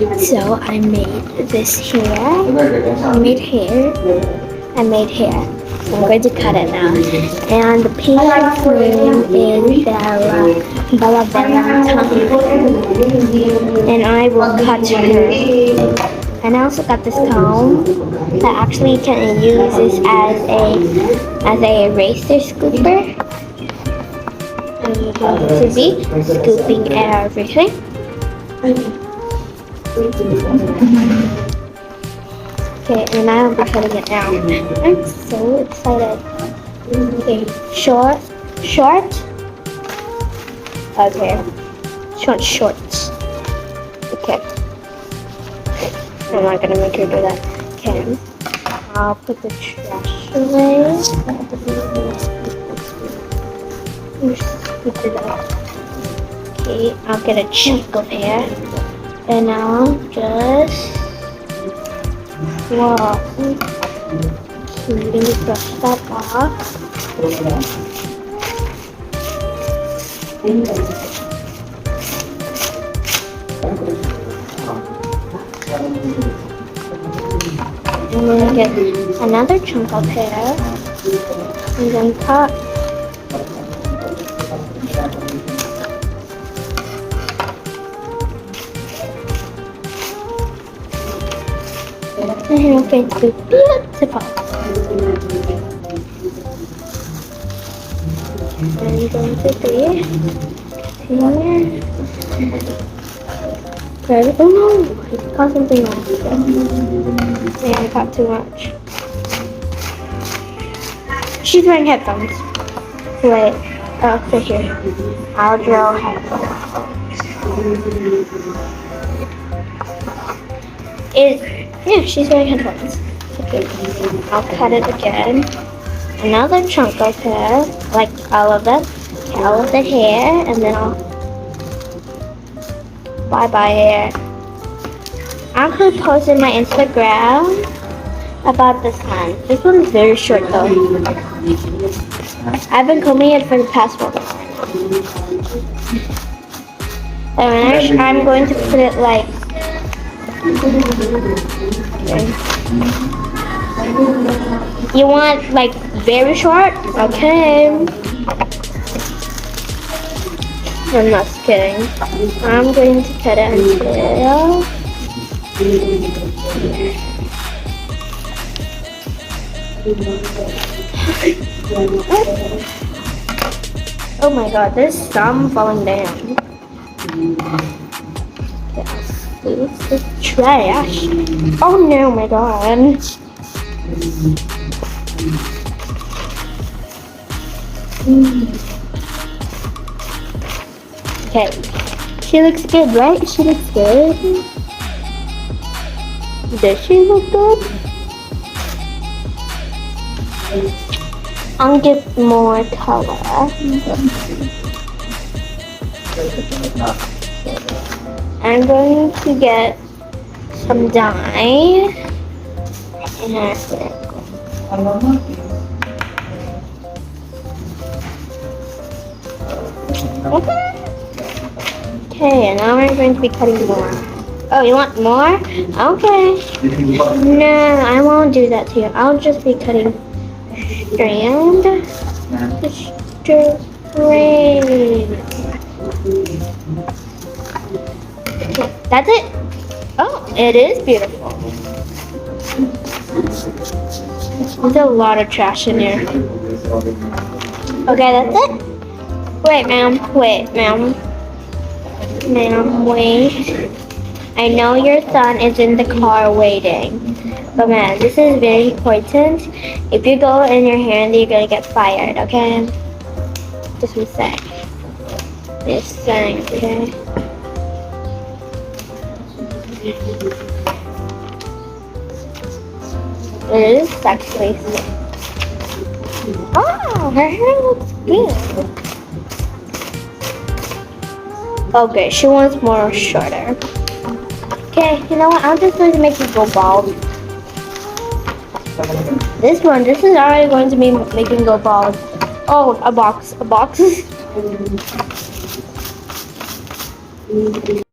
So I made this hair. I made hair. I made hair. So I'm going to cut it now. And the patient's name is Bella Valentine. And I will cut her. And I also got this comb that actually can use this as a eraser scooper. And we're going to be scooping everything. Okay, and now I'm cutting it now. I'm so excited. Okay, short. Okay, shorts. Okay. I'm not gonna make her do that. Okay, I'll put the trash away. Scoop it up. Okay, I'll get a chunk of hair. And I'll just whoa. Okay, let me brush that off. I'm gonna get another chunk of hair and then cut. And I'm going to be beautiful. I'm going to be here. Good. Oh no! I got something wrong. Yeah, I got too much. She's wearing headphones. Wait. Oh, right here. I'll draw headphones. Yeah, she's wearing headphones. Okay. I'll cut it again. Another chunk of hair, like all of the hair, and then I'll bye hair. I'm gonna post in my Instagram about this one. This one's very short though. I've been combing it for the past 1 hour. And I'm going to put it like you want like very short? Okay. I'm not kidding. I'm going to cut it until oh my god, there's some falling down. It's the trash. Oh no, my god. Okay, she looks good, right? She looks good. Does she look good? I'll get more color. I'm going to get some dye. Okay, and now we're going to be cutting more. Oh, you want more? Okay. No, I won't do that to you. I'll just be cutting strand. That's it. Oh, it is beautiful. There's a lot of trash in here. Okay, that's it. Wait, ma'am. Ma'am, wait. I know your son is in the car waiting. But man, this is very important. If you go in your hand, you're gonna get fired, okay? Just one sec. Just saying, okay? It is actually sick. Oh, her hair looks good. Okay, she wants more shorter. Okay, you know what? I'm just going to make it go bald. This is already going to be making go bald. Oh, a box.